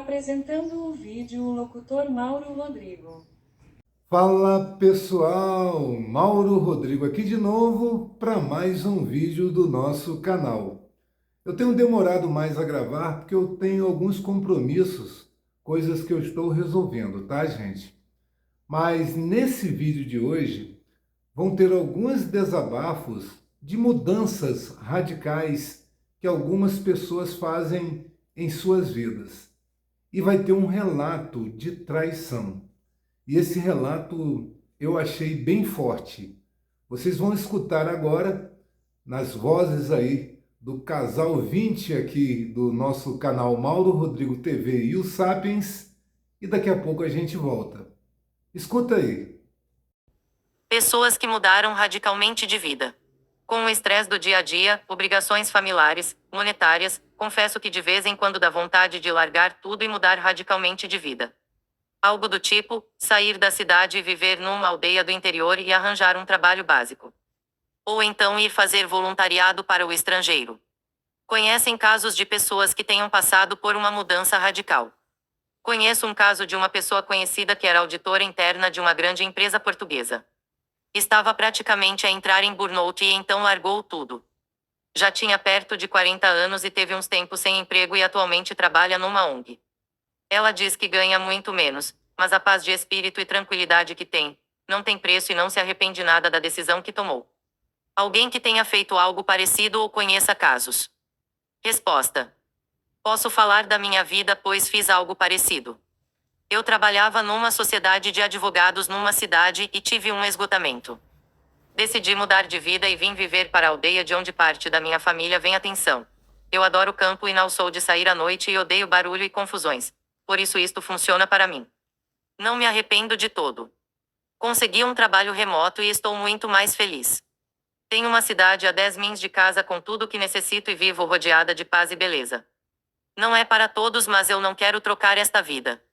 Apresentando o vídeo, o locutor Mauro Rodrigo. Fala pessoal, Mauro Rodrigo aqui de novo para mais um vídeo do nosso canal. Eu tenho demorado mais a gravar porque eu tenho alguns compromissos, coisas que eu estou resolvendo, tá, gente? Mas nesse vídeo de hoje vão ter alguns desabafos de mudanças radicais que algumas pessoas fazem em suas vidas. E vai ter um relato de traição. E esse relato eu achei bem forte. Vocês vão escutar agora nas vozes aí do casal 20 aqui do nosso canal Mauro Rodrigo TV e o Sapiens, e daqui a pouco a gente volta. Escuta aí. Pessoas que mudaram radicalmente de vida. Com o estresse do dia a dia, obrigações familiares, monetárias, confesso que de vez em quando dá vontade de largar tudo e mudar radicalmente de vida. Algo do tipo, sair da cidade e viver numa aldeia do interior e arranjar um trabalho básico. Ou então ir fazer voluntariado para o estrangeiro. Conhecem casos de pessoas que tenham passado por uma mudança radical. Conheço um caso de uma pessoa conhecida que era auditora interna de uma grande empresa portuguesa. Estava praticamente a entrar em burnout e então largou tudo. Já tinha perto de 40 anos e teve uns tempos sem emprego e atualmente trabalha numa ONG. Ela diz que ganha muito menos, mas a paz de espírito e tranquilidade que tem, não tem preço e não se arrepende nada da decisão que tomou. Alguém que tenha feito algo parecido ou conheça casos? Resposta: posso falar da minha vida pois fiz algo parecido. Eu trabalhava numa sociedade de advogados numa cidade e tive um esgotamento. Decidi mudar de vida e vim viver para a aldeia de onde parte da minha família vem atenção. Eu adoro o campo e não sou de sair à noite e odeio barulho e confusões. Por isso isto funciona para mim. Não me arrependo de todo. Consegui um trabalho remoto e estou muito mais feliz. Tenho uma cidade a 10 min de casa com tudo o que necessito e vivo rodeada de paz e beleza. Não é para todos, mas eu não quero trocar esta vida.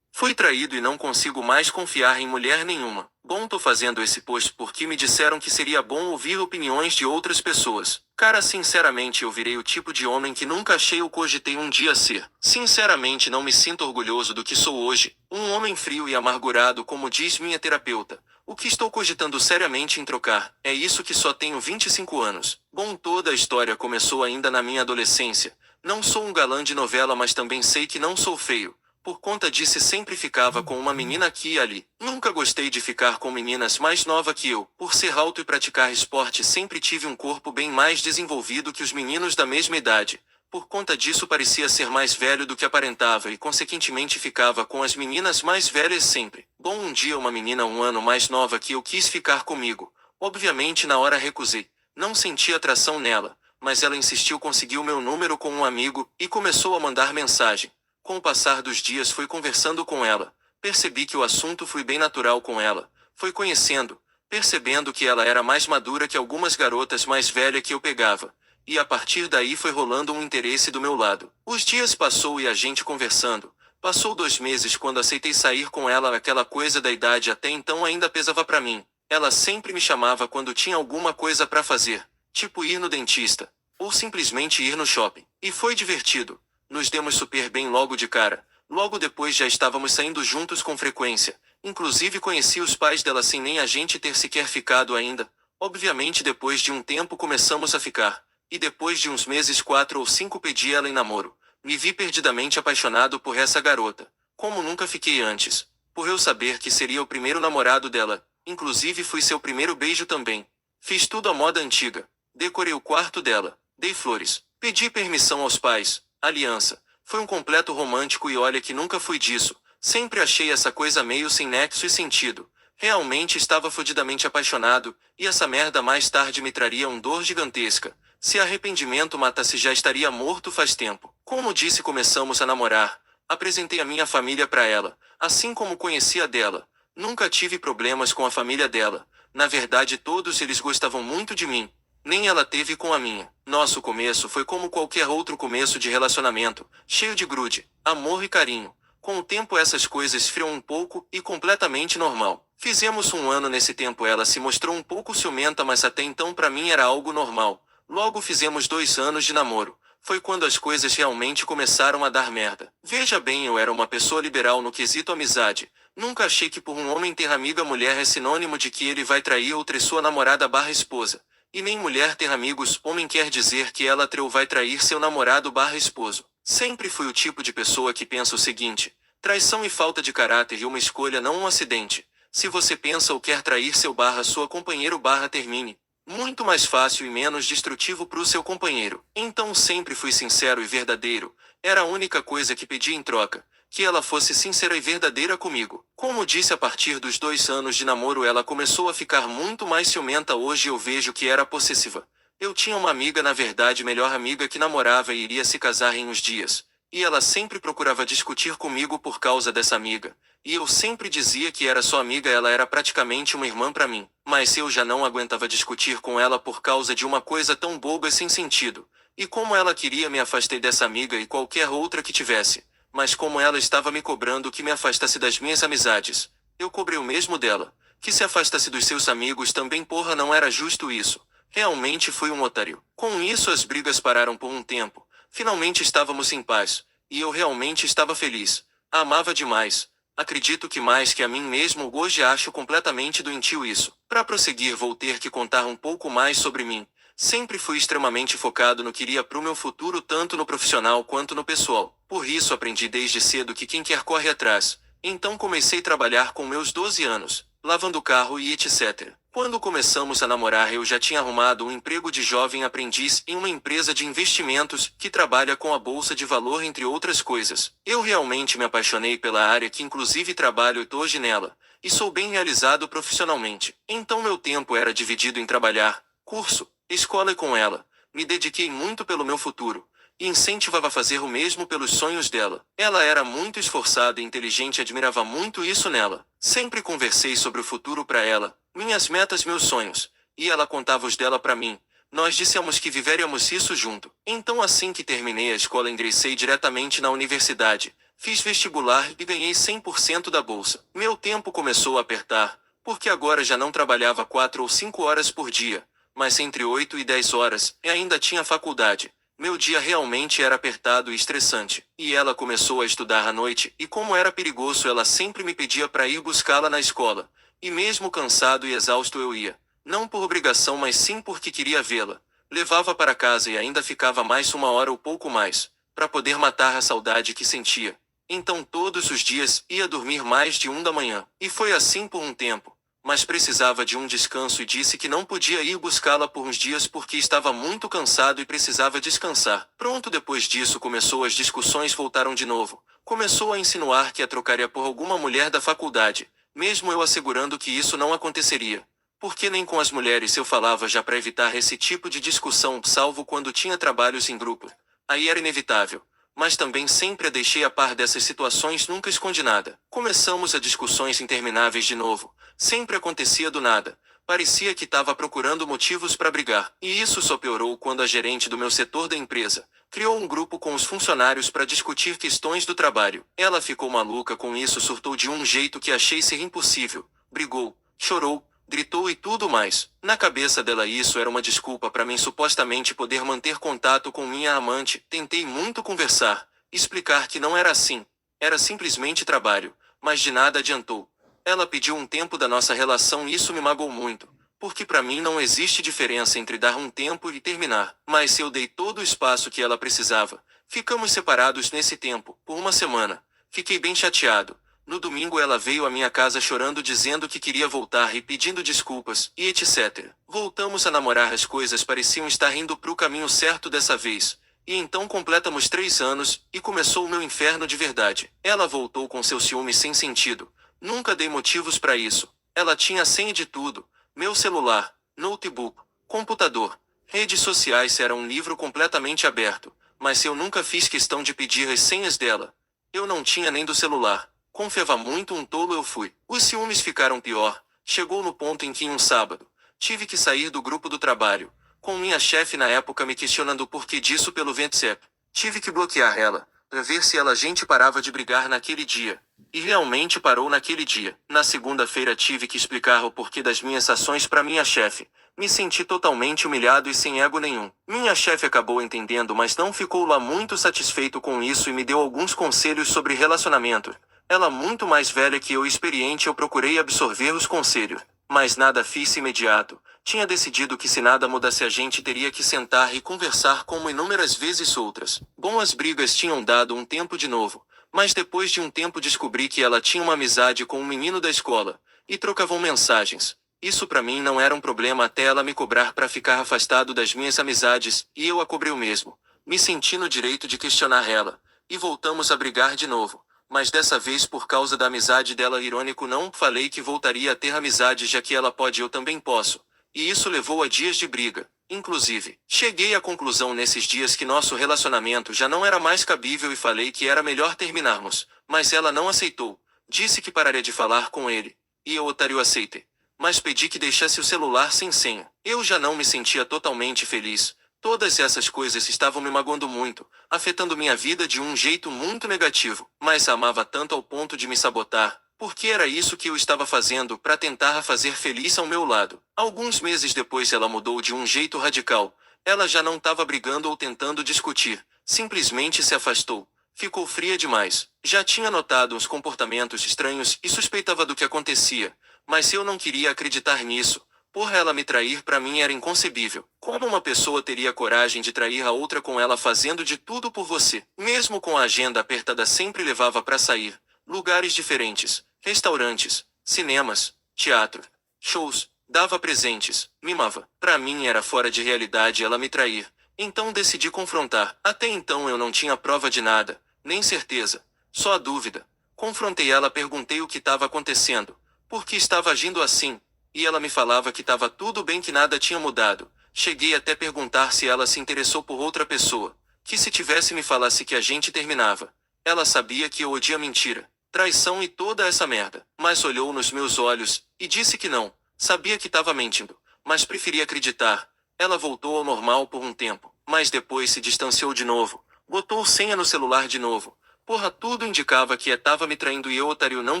Fui traído e não consigo mais confiar em mulher nenhuma. Bom, tô fazendo esse post porque me disseram que seria bom ouvir opiniões de outras pessoas. Cara, sinceramente eu virei o tipo de homem que nunca achei ou cogitei um dia ser. Sinceramente não me sinto orgulhoso do que sou hoje, um homem frio e amargurado como diz minha terapeuta. O que estou cogitando seriamente em trocar, é isso que só tenho 25 anos. Bom, toda a história começou ainda na minha adolescência. Não sou um galã de novela, mas também sei que não sou feio. Por conta disso sempre ficava com uma menina aqui e ali. Nunca gostei de ficar com meninas mais novas que eu. Por ser alto e praticar esporte sempre tive um corpo bem mais desenvolvido que os meninos da mesma idade. Por conta disso parecia ser mais velho do que aparentava e consequentemente ficava com as meninas mais velhas sempre. Bom, um dia uma menina um ano mais nova que eu quis ficar comigo. Obviamente na hora recusei. Não senti atração nela, mas ela insistiu, conseguiu meu número com um amigo e começou a mandar mensagem. Com o passar dos dias fui conversando com ela, percebi que o assunto foi bem natural com ela, fui conhecendo, percebendo que ela era mais madura que algumas garotas mais velhas que eu pegava, e a partir daí foi rolando um interesse do meu lado. Os dias passou e a gente conversando, passou 2 meses quando aceitei sair com ela, aquela coisa da idade até então ainda pesava pra mim, ela sempre me chamava quando tinha alguma coisa pra fazer, tipo ir no dentista, ou simplesmente ir no shopping, e foi divertido. Nos demos super bem logo de cara. Logo depois já estávamos saindo juntos com frequência. Inclusive conheci os pais dela sem nem a gente ter sequer ficado ainda. Obviamente depois de um tempo começamos a ficar. E depois de uns meses 4 ou 5 pedi ela em namoro. Me vi perdidamente apaixonado por essa garota. Como nunca fiquei antes. Por eu saber que seria o primeiro namorado dela. Inclusive fui seu primeiro beijo também. Fiz tudo à moda antiga. Decorei o quarto dela. Dei flores. Pedi permissão aos pais. Aliança. Foi um completo romântico e olha que nunca fui disso. Sempre achei essa coisa meio sem nexo e sentido. Realmente estava fodidamente apaixonado, e essa merda mais tarde me traria uma dor gigantesca. Se arrependimento matasse já estaria morto faz tempo. Como disse, começamos a namorar. Apresentei a minha família pra ela, assim como conheci a dela. Nunca tive problemas com a família dela. Na verdade todos eles gostavam muito de mim. Nem ela teve com a minha. Nosso começo foi como qualquer outro começo de relacionamento, cheio de grude, amor e carinho. Com o tempo essas coisas esfriam um pouco e completamente normal. Fizemos um ano, nesse tempo ela se mostrou um pouco ciumenta, mas até então pra mim era algo normal. Logo fizemos 2 anos de namoro. Foi quando as coisas realmente começaram a dar merda. Veja bem, eu era uma pessoa liberal no quesito amizade. Nunca achei que por um homem ter amiga mulher é sinônimo de que ele vai trair ou ter sua namorada barra esposa. E nem mulher ter amigos homem quer dizer que ela treu vai trair seu namorado barra esposo. Sempre fui o tipo de pessoa que pensa o seguinte: traição e falta de caráter e uma escolha não um acidente. Se você pensa ou quer trair seu barra sua companheiro barra termine. Muito mais fácil e menos destrutivo pro seu companheiro. Então sempre fui sincero e verdadeiro. Era a única coisa que pedi em troca. Que ela fosse sincera e verdadeira comigo. Como disse, a partir dos 2 anos de namoro ela começou a ficar muito mais ciumenta. Hoje eu vejo que era possessiva. Eu tinha uma amiga, na verdade melhor amiga, que namorava e iria se casar em uns dias. E ela sempre procurava discutir comigo por causa dessa amiga. E eu sempre dizia que era só amiga, ela era praticamente uma irmã pra mim. Mas eu já não aguentava discutir com ela por causa de uma coisa tão boba e sem sentido. E como ela queria, me afastei dessa amiga e qualquer outra que tivesse. Mas como ela estava me cobrando que me afastasse das minhas amizades, eu cobrei o mesmo dela. Que se afastasse dos seus amigos também, porra, não era justo isso. Realmente fui um otário. Com isso as brigas pararam por um tempo. Finalmente estávamos em paz. E eu realmente estava feliz. A amava demais. Acredito que mais que a mim mesmo. Hoje acho completamente doentio isso. Para prosseguir vou ter que contar um pouco mais sobre mim. Sempre fui extremamente focado no que queria pro meu futuro, tanto no profissional quanto no pessoal. Por isso aprendi desde cedo que quem quer corre atrás. Então comecei a trabalhar com meus 12 anos, lavando carro e etc. Quando começamos a namorar eu já tinha arrumado um emprego de jovem aprendiz em uma empresa de investimentos que trabalha com a bolsa de valor, entre outras coisas. Eu realmente me apaixonei pela área, que inclusive trabalho hoje nela, e sou bem realizado profissionalmente. Então meu tempo era dividido em trabalhar, curso, escola, e com ela me dediquei muito pelo meu futuro. E incentivava a fazer o mesmo pelos sonhos dela. Ela era muito esforçada e inteligente, admirava muito isso nela. Sempre conversei sobre o futuro para ela, minhas metas, meus sonhos, e ela contava os dela para mim. Nós dissemos que viveríamos isso junto. Então assim que terminei a escola ingressei diretamente na universidade, fiz vestibular e ganhei 100% da bolsa. Meu tempo começou a apertar, porque agora já não trabalhava 4 ou 5 horas por dia, mas entre 8 e 10 horas, e ainda tinha faculdade. Meu dia realmente era apertado e estressante. E ela começou a estudar à noite, e como era perigoso, ela sempre me pedia para ir buscá-la na escola. E mesmo cansado e exausto eu ia. Não por obrigação, mas sim porque queria vê-la. Levava para casa e ainda ficava mais 1 hora ou pouco mais, para poder matar a saudade que sentia. Então todos os dias ia dormir mais de 1 da manhã. E foi assim por um tempo. Mas precisava de um descanso e disse que não podia ir buscá-la por uns dias porque estava muito cansado e precisava descansar. Pronto, depois disso as discussões voltaram de novo. Começou a insinuar que a trocaria por alguma mulher da faculdade, mesmo eu assegurando que isso não aconteceria. Porque nem com as mulheres eu falava, já para evitar esse tipo de discussão, salvo quando tinha trabalhos em grupo. Aí era inevitável. Mas também sempre a deixei a par dessas situações, nunca escondi nada. Começamos a discussões intermináveis de novo. Sempre acontecia do nada. Parecia que estava procurando motivos para brigar. E isso só piorou quando a gerente do meu setor da empresa criou um grupo com os funcionários para discutir questões do trabalho. Ela ficou maluca com isso, surtou de um jeito que achei ser impossível. Brigou, chorou, gritou e tudo mais. Na cabeça dela isso era uma desculpa para mim supostamente poder manter contato com minha amante. Tentei muito conversar, explicar que não era assim. Era simplesmente trabalho, mas de nada adiantou. Ela pediu um tempo da nossa relação e isso me magoou muito. Porque para mim não existe diferença entre dar um tempo e terminar. Mas eu dei todo o espaço que ela precisava. Ficamos separados nesse tempo, por 1 semana. Fiquei bem chateado. No domingo ela veio à minha casa chorando, dizendo que queria voltar e pedindo desculpas, e etc. Voltamos a namorar, as coisas pareciam estar indo pro caminho certo dessa vez. E então completamos 3 anos, e começou o meu inferno de verdade. Ela voltou com seu ciúme sem sentido. Nunca dei motivos para isso. Ela tinha senha de tudo. Meu celular, notebook, computador, redes sociais, era um livro completamente aberto. Mas eu nunca fiz questão de pedir as senhas dela. Eu não tinha nem do celular. Confiava muito, um tolo eu fui. Os ciúmes ficaram pior. Chegou no ponto em que um sábado, tive que sair do grupo do trabalho, com minha chefe na época me questionando o porquê disso pelo WhatsApp. Tive que bloquear ela, para ver se ela gente parava de brigar naquele dia. E realmente parou naquele dia. Na segunda-feira tive que explicar o porquê das minhas ações para minha chefe, Me senti totalmente humilhado e sem ego nenhum. Minha chefe acabou entendendo, mas não ficou lá muito satisfeito com isso e me deu alguns conselhos sobre relacionamento. Ela muito mais velha que eu e experiente, eu procurei absorver os conselhos. Mas nada fiz imediato. Tinha decidido que se nada mudasse a gente teria que sentar e conversar como inúmeras vezes outras. Bom, as brigas tinham dado um tempo de novo. Mas depois de um tempo descobri que ela tinha uma amizade com um menino da escola. E trocavam mensagens. Isso pra mim não era um problema até ela me cobrar pra ficar afastado das minhas amizades, e eu a cobrei o mesmo. Me senti no direito de questionar ela. E voltamos a brigar de novo. Mas dessa vez por causa da amizade dela, irônico, não falei que voltaria a ter amizade já que ela pode, eu também posso. E isso levou a dias de briga. Inclusive, cheguei à conclusão nesses dias que nosso relacionamento já não era mais cabível e falei que era melhor terminarmos. Mas ela não aceitou. Disse que pararia de falar com ele. E eu, otário, aceitei. Mas pedi que deixasse o celular sem senha. Eu já não me sentia totalmente feliz. Todas essas coisas estavam me magoando muito, afetando minha vida de um jeito muito negativo. Mas a amava tanto ao ponto de me sabotar, porque era isso que eu estava fazendo para tentar a fazer feliz ao meu lado. Alguns meses depois ela mudou de um jeito radical. Ela já não estava brigando ou tentando discutir. Simplesmente se afastou. Ficou fria demais. Já tinha notado uns comportamentos estranhos e suspeitava do que acontecia. Mas eu não queria acreditar nisso. Porra, ela me trair pra mim era inconcebível. Como uma pessoa teria coragem de trair a outra com ela fazendo de tudo por você? Mesmo com a agenda apertada, sempre levava pra sair. Lugares diferentes, restaurantes, cinemas, teatro, shows, dava presentes, mimava. Pra mim era fora de realidade ela me trair. Então decidi confrontar. Até então eu não tinha prova de nada, nem certeza, só a dúvida. Confrontei ela, perguntei o que estava acontecendo, por que estava agindo assim. E ela me falava que estava tudo bem, que nada tinha mudado. Cheguei até perguntar se ela se interessou por outra pessoa. Que se tivesse me falasse que a gente terminava. Ela sabia que eu odia mentira, traição e toda essa merda. Mas olhou nos meus olhos e disse que não. Sabia que estava mentindo, mas preferia acreditar. Ela voltou ao normal por um tempo, mas depois se distanciou de novo. Botou senha no celular de novo. Porra, tudo indicava que estava me traindo e eu, otário, não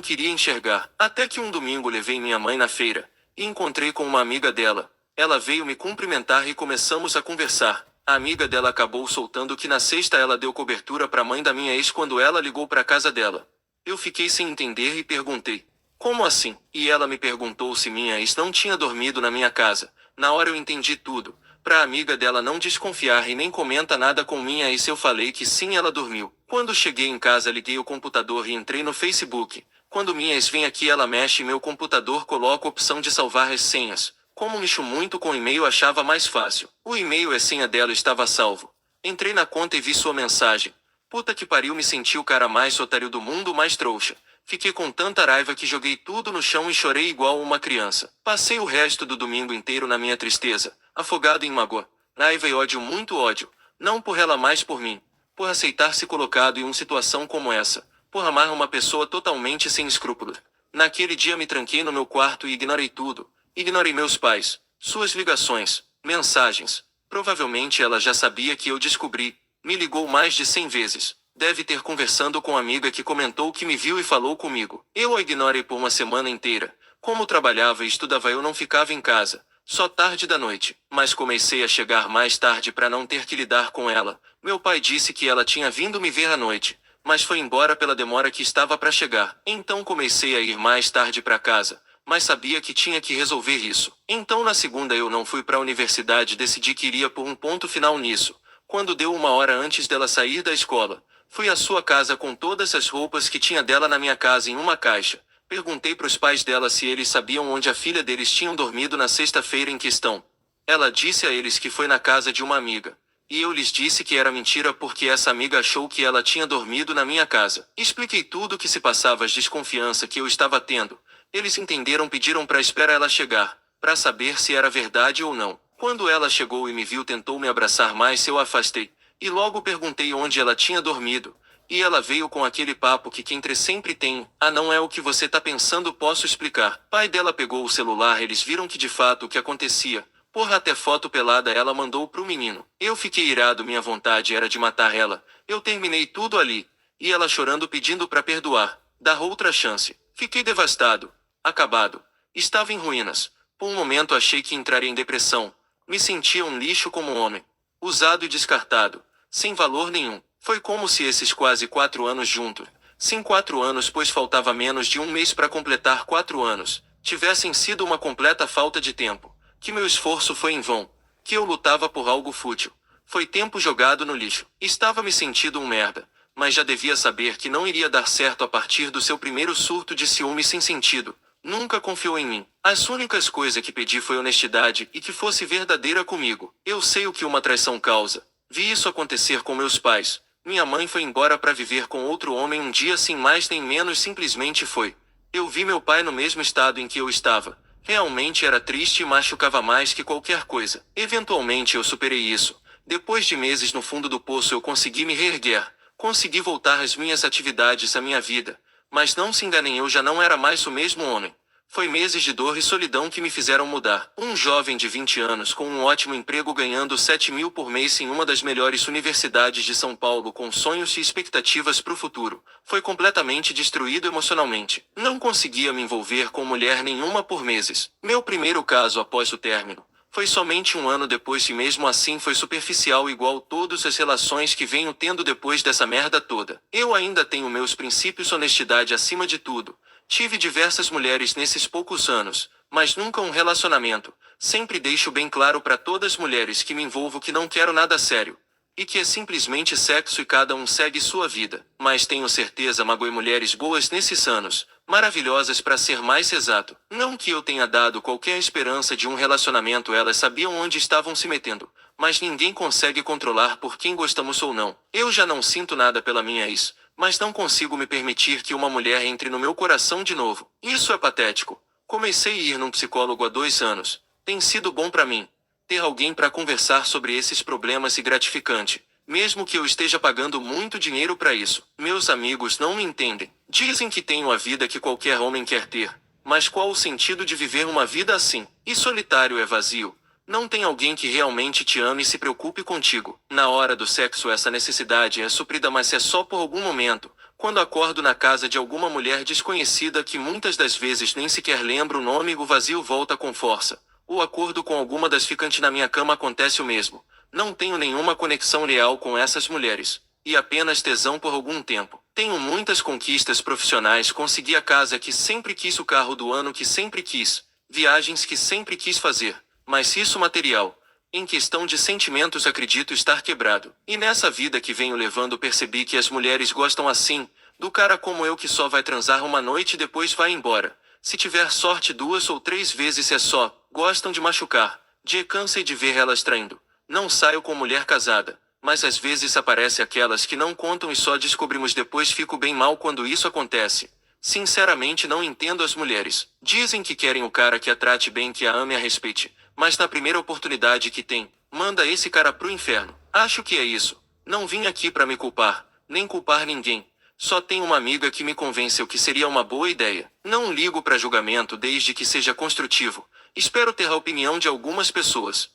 queria enxergar. Até que um domingo levei minha mãe na feira. E encontrei com uma amiga dela. Ela veio me cumprimentar e começamos a conversar. A amiga dela acabou soltando que na sexta ela deu cobertura pra mãe da minha ex quando ela ligou pra casa dela. Eu fiquei sem entender e perguntei: como assim? E ela me perguntou se minha ex não tinha dormido na minha casa. Na hora eu entendi tudo. Pra amiga dela não desconfiar e nem comenta nada com minha ex, eu falei que sim, ela dormiu. Quando cheguei em casa, liguei o computador e entrei no Facebook. Quando minha ex vem aqui, ela mexe em meu computador, coloca a opção de salvar as senhas. Como mexo muito com e-mail, achava mais fácil. O e-mail e a senha dela estava salvo. Entrei na conta e vi sua mensagem. Puta que pariu, me senti o cara mais otário do mundo, mais trouxa. Fiquei com tanta raiva que joguei tudo no chão e chorei igual uma criança. Passei o resto do domingo inteiro na minha tristeza, afogado em mágoa, raiva e ódio, muito ódio. Não por ela, mas por mim. Por aceitar se colocado em uma situação como essa. Por amar uma pessoa totalmente sem escrúpulos. Naquele dia me tranquei no meu quarto e ignorei tudo. Ignorei meus pais, suas ligações, mensagens. Provavelmente ela já sabia que eu descobri. Me ligou mais de 100 vezes. Deve ter conversando com amiga que comentou que me viu e falou comigo. Eu a ignorei por uma semana inteira. Como trabalhava e estudava, eu não ficava em casa. Só tarde da noite. Mas comecei a chegar mais tarde para não ter que lidar com ela. Meu pai disse que ela tinha vindo me ver à noite, mas foi embora pela demora que estava para chegar. Então comecei a ir mais tarde para casa, mas sabia que tinha que resolver isso. Então na segunda eu não fui para a universidade, decidi que iria pôr um ponto final nisso. Quando deu uma hora antes dela sair da escola, fui à sua casa com todas as roupas que tinha dela na minha casa em uma caixa. Perguntei para os pais dela se eles sabiam onde a filha deles tinham dormido na sexta-feira em questão. Ela disse a eles que foi na casa de uma amiga. E eu lhes disse que era mentira porque essa amiga achou que ela tinha dormido na minha casa. Expliquei tudo o que se passava, as desconfiança que eu estava tendo. Eles entenderam, pediram para esperar ela chegar, para saber se era verdade ou não. Quando ela chegou e me viu, tentou me abraçar, mas eu a afastei. E logo perguntei onde ela tinha dormido. E ela veio com aquele papo que entre sempre tem: ah, não é o que você tá pensando, posso explicar. Pai dela pegou o celular, eles viram que de fato o que acontecia. Porra, até foto pelada ela mandou pro menino. Eu fiquei irado, minha vontade era de matar ela. Eu terminei tudo ali. E ela chorando pedindo pra perdoar, dar outra chance. Fiquei devastado, acabado. Estava em ruínas. Por um momento achei que entraria em depressão. Me sentia um lixo como homem. Usado e descartado. Sem valor nenhum. Foi como se esses quase 4 anos juntos, sim 4 anos pois faltava menos de um mês para completar 4 anos, tivessem sido uma completa falta de tempo. Que meu esforço foi em vão. Que eu lutava por algo fútil. Foi tempo jogado no lixo. Estava me sentindo um merda. Mas já devia saber que não iria dar certo a partir do seu primeiro surto de ciúme sem sentido. Nunca confiou em mim. As únicas coisas que pedi foi honestidade e que fosse verdadeira comigo. Eu sei o que uma traição causa. Vi isso acontecer com meus pais. Minha mãe foi embora para viver com outro homem um dia sem mais nem menos, simplesmente foi. Eu vi meu pai no mesmo estado em que eu estava. Realmente era triste e machucava mais que qualquer coisa. Eventualmente eu superei isso. Depois de meses no fundo do poço eu consegui me reerguer. Consegui voltar às minhas atividades, à minha vida. Mas não se enganem, eu já não era mais o mesmo homem. Foi meses de dor e solidão que me fizeram mudar. Um jovem de 20 anos com um ótimo emprego ganhando 7.000 por mês em uma das melhores universidades de São Paulo com sonhos e expectativas para o futuro. Foi completamente destruído emocionalmente. Não conseguia me envolver com mulher nenhuma por meses. Meu primeiro caso após o término. Foi somente um ano depois e mesmo assim foi superficial igual todas as relações que venho tendo depois dessa merda toda. Eu ainda tenho meus princípios, honestidade acima de tudo. Tive diversas mulheres nesses poucos anos, mas nunca um relacionamento. Sempre deixo bem claro para todas as mulheres que me envolvo que não quero nada sério. E que é simplesmente sexo e cada um segue sua vida. Mas tenho certeza magoei mulheres boas nesses anos. Maravilhosas para ser mais exato. Não que eu tenha dado qualquer esperança de um relacionamento, elas sabiam onde estavam se metendo. Mas ninguém consegue controlar por quem gostamos ou não. Eu já não sinto nada pela minha ex, mas não consigo me permitir que uma mulher entre no meu coração de novo. Isso é patético. Comecei a ir num psicólogo há 2 anos. Tem sido bom para mim. Ter alguém para conversar sobre esses problemas é gratificante. Mesmo que eu esteja pagando muito dinheiro para isso. Meus amigos não me entendem. Dizem que tenho a vida que qualquer homem quer ter. Mas qual o sentido de viver uma vida assim? E solitário é vazio. Não tem alguém que realmente te ame e se preocupe contigo. Na hora do sexo essa necessidade é suprida, mas é só por algum momento. Quando acordo na casa de alguma mulher desconhecida que muitas das vezes nem sequer lembro o nome, o vazio volta com força. O acordo com alguma das ficantes na minha cama acontece o mesmo. Não tenho nenhuma conexão real com essas mulheres. E apenas tesão por algum tempo. Tenho muitas conquistas profissionais, consegui a casa que sempre quis, o carro do ano que sempre quis, viagens que sempre quis fazer. Mas isso material. Em questão de sentimentos acredito estar quebrado. E nessa vida que venho levando percebi que as mulheres gostam assim, do cara como eu que só vai transar uma noite e depois vai embora. Se tiver sorte 2 ou 3 vezes é só. Gostam de machucar. Cansei de ver elas traindo. Não saio com mulher casada. Mas às vezes aparece aquelas que não contam e só descobrimos depois. Fico bem mal quando isso acontece. Sinceramente não entendo as mulheres. Dizem que querem o cara que a trate bem, que a ame e a respeite. Mas na primeira oportunidade que tem, manda esse cara pro inferno. Acho que é isso. Não vim aqui pra me culpar, nem culpar ninguém. Só tenho uma amiga que me convenceu que seria uma boa ideia. Não ligo pra julgamento desde que seja construtivo. Espero ter a opinião de algumas pessoas.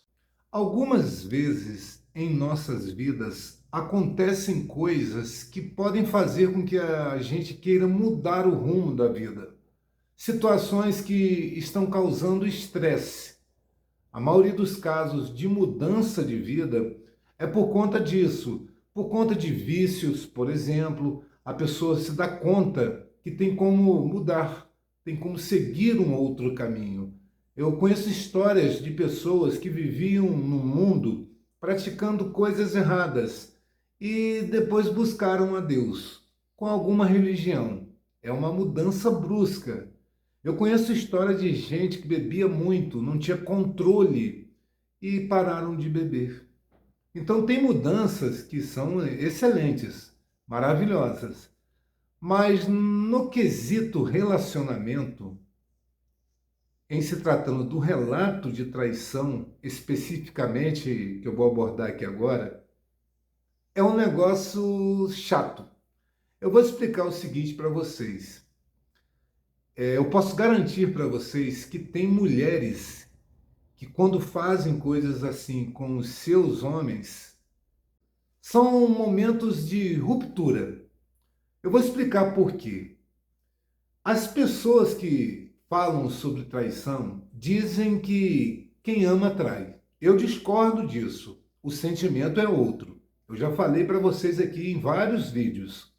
Algumas vezes em nossas vidas acontecem coisas que podem fazer com que a gente queira mudar o rumo da vida. Situações que estão causando estresse. A maioria dos casos de mudança de vida é por conta disso, por conta de vícios, por exemplo. A pessoa se dá conta que tem como mudar, tem como seguir um outro caminho. Eu conheço histórias de pessoas que viviam no mundo praticando coisas erradas e depois buscaram a Deus com alguma religião. É uma mudança brusca. Eu conheço história de gente que bebia muito, não tinha controle e pararam de beber. Então tem mudanças que são excelentes, maravilhosas. Mas no quesito relacionamento, em se tratando do relato de traição, especificamente, que eu vou abordar aqui agora, é um negócio chato. Eu vou explicar o seguinte para vocês. Eu posso garantir para vocês que tem mulheres que quando fazem coisas assim com os seus homens, são momentos de ruptura. Eu vou explicar por quê. As pessoas que falam sobre traição dizem que quem ama trai. Eu discordo disso. O sentimento é outro. Eu já falei para vocês aqui em vários vídeos.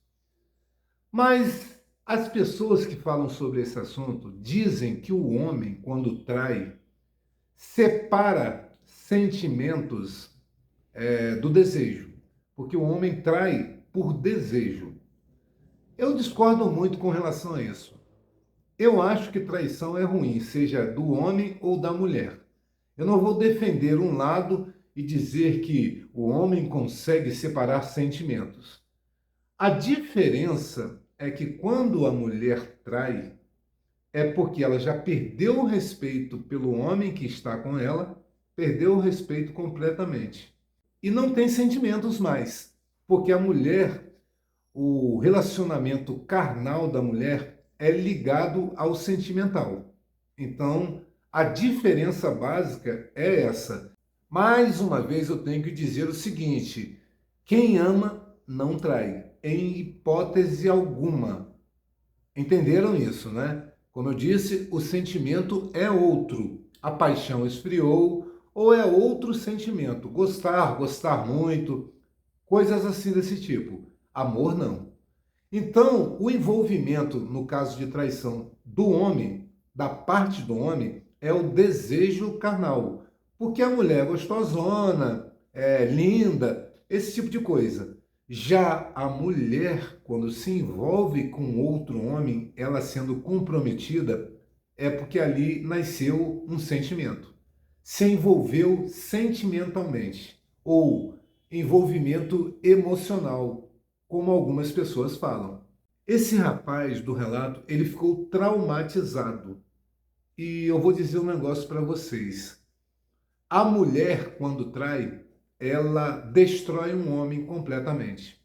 Mas as pessoas que falam sobre esse assunto dizem que o homem, quando trai, separa sentimentos do desejo. Porque o homem trai por desejo. Eu discordo muito com relação a isso. Eu acho que traição é ruim, seja do homem ou da mulher. Eu não vou defender um lado e dizer que o homem consegue separar sentimentos. A diferença é que quando a mulher trai, é porque ela já perdeu o respeito pelo homem que está com ela, perdeu o respeito completamente. E não tem sentimentos mais, porque a mulher, o relacionamento carnal da mulher é ligado ao sentimental. Então, a diferença básica é essa. Mais uma vez eu tenho que dizer o seguinte: quem ama não trai, em hipótese alguma. Entenderam isso, né? Como eu disse, o sentimento é outro. A paixão esfriou ou é outro sentimento. Gostar, gostar muito, coisas assim desse tipo. Amor não. Então, o envolvimento, no caso de traição do homem, da parte do homem, é o desejo carnal. Porque a mulher é gostosona, é linda, esse tipo de coisa. Já a mulher, quando se envolve com outro homem, ela sendo comprometida, é porque ali nasceu um sentimento. Se envolveu sentimentalmente, ou envolvimento emocional, como algumas pessoas falam. Esse rapaz do relato, ele ficou traumatizado. E eu vou dizer um negócio para vocês. A mulher, quando trai, ela destrói um homem completamente.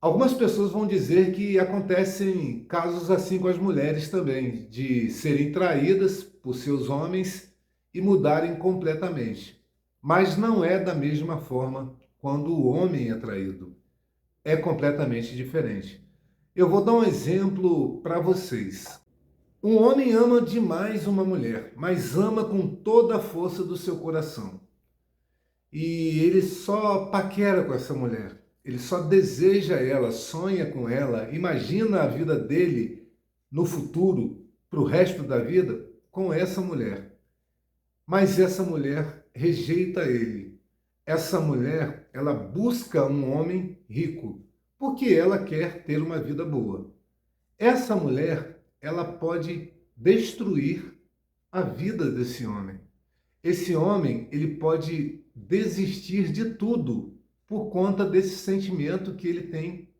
Algumas pessoas vão dizer que acontecem casos assim com as mulheres também, de serem traídas por seus homens e mudarem completamente. Mas não é da mesma forma quando o homem é traído. É completamente diferente. Eu vou dar um exemplo para vocês. Um homem ama demais uma mulher, mas ama com toda a força do seu coração. E ele só paquera com essa mulher. Ele só deseja ela, sonha com ela, imagina a vida dele no futuro, para o resto da vida, com essa mulher. Mas essa mulher rejeita ele. Essa mulher, ela busca um homem rico, porque ela quer ter uma vida boa. Essa mulher, ela pode destruir a vida desse homem. Esse homem, ele pode desistir de tudo por conta desse sentimento que ele tem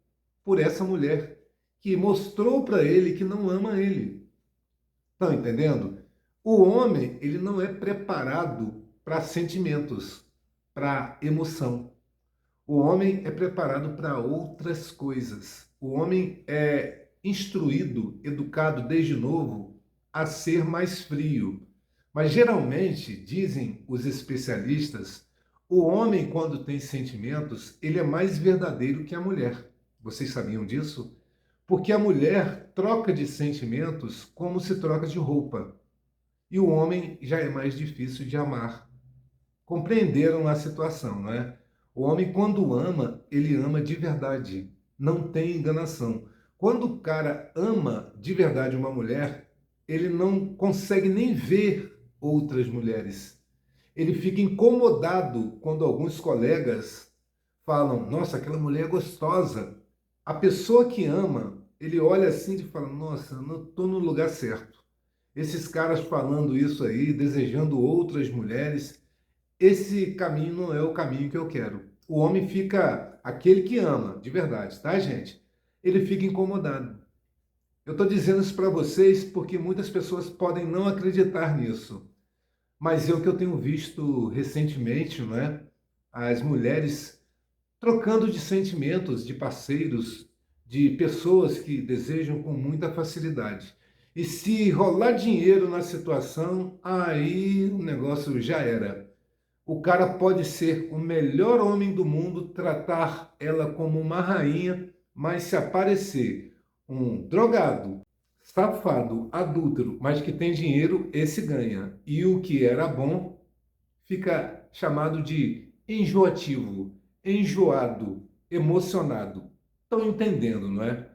por essa mulher, que mostrou para ele que não ama ele. Estão entendendo? O homem, ele não é preparado para sentimentos, para emoção. O homem é preparado para outras coisas. O homem é instruído, educado desde novo a ser mais frio. Mas geralmente, dizem os especialistas, o homem, quando tem sentimentos, ele é mais verdadeiro que a mulher. Vocês sabiam disso? Porque a mulher troca de sentimentos como se troca de roupa. E o homem já é mais difícil de amar. Compreenderam a situação, não é? O homem, quando ama, ele ama de verdade. Não tem enganação. Quando o cara ama de verdade uma mulher, ele não consegue nem ver outras mulheres. Ele fica incomodado quando alguns colegas falam: nossa, aquela mulher é gostosa. A pessoa que ama, ele olha assim e fala: nossa, não estou no lugar certo. Esses caras falando isso aí, desejando outras mulheres, esse caminho não é o caminho que eu quero. O homem fica, aquele que ama, de verdade, tá, gente? Ele fica incomodado. Eu estou dizendo isso para vocês porque muitas pessoas podem não acreditar nisso. Mas é o que eu tenho visto recentemente, não é? As mulheres trocando de sentimentos, de parceiros, de pessoas que desejam com muita facilidade. E se rolar dinheiro na situação, aí o negócio já era. O cara pode ser o melhor homem do mundo, tratar ela como uma rainha, mas se aparecer um drogado, safado, adúltero, mas que tem dinheiro, esse ganha. E o que era bom fica chamado de enjoativo, enjoado, emocionado. Estão entendendo, não é?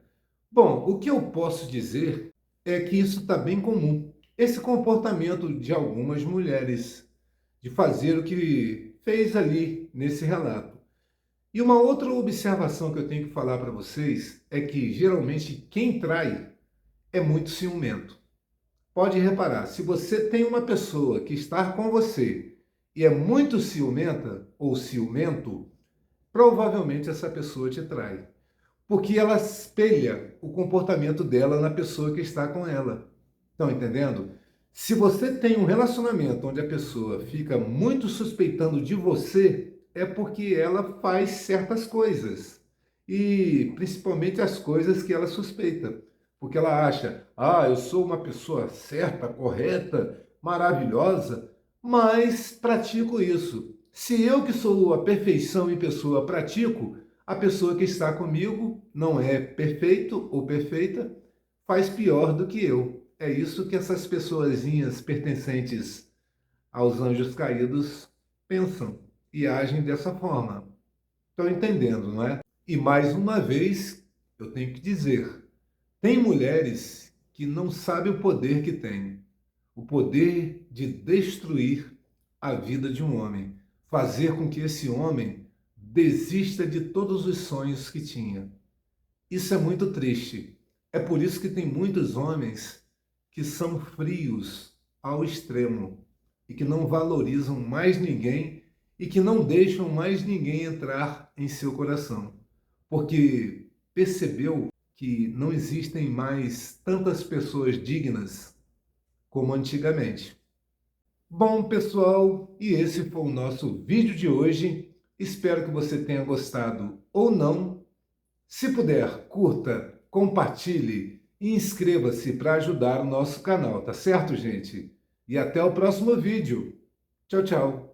Bom, o que eu posso dizer é que isso está bem comum. Esse comportamento de algumas mulheres, de fazer o que fez ali nesse relato. E uma outra observação que eu tenho que falar para vocês é que geralmente quem trai é muito ciumento. Pode reparar, se você tem uma pessoa que está com você e é muito ciumenta ou ciumento, provavelmente essa pessoa te trai. Porque ela espelha o comportamento dela na pessoa que está com ela. Estão entendendo? Se você tem um relacionamento onde a pessoa fica muito suspeitando de você, é porque ela faz certas coisas. E principalmente as coisas que ela suspeita. Porque ela acha, eu sou uma pessoa certa, correta, maravilhosa, mas pratico isso. Se eu que sou a perfeição em pessoa pratico, a pessoa que está comigo não é perfeito ou perfeita, faz pior do que eu. É isso que essas pessoazinhas pertencentes aos anjos caídos pensam e agem dessa forma. Estão entendendo, não é? E mais uma vez, eu tenho que dizer, tem mulheres que não sabem o poder que têm. O poder de destruir a vida de um homem. Fazer com que esse homem desista de todos os sonhos que tinha. Isso é muito triste. É por isso que tem muitos homens que são frios ao extremo e que não valorizam mais ninguém e que não deixam mais ninguém entrar em seu coração, porque percebeu que não existem mais tantas pessoas dignas como antigamente. Bom, pessoal, e esse foi o nosso vídeo de hoje. Espero que você tenha gostado ou não. Se puder, curta, compartilhe e inscreva-se para ajudar o nosso canal, tá certo, gente? E até o próximo vídeo. Tchau, tchau.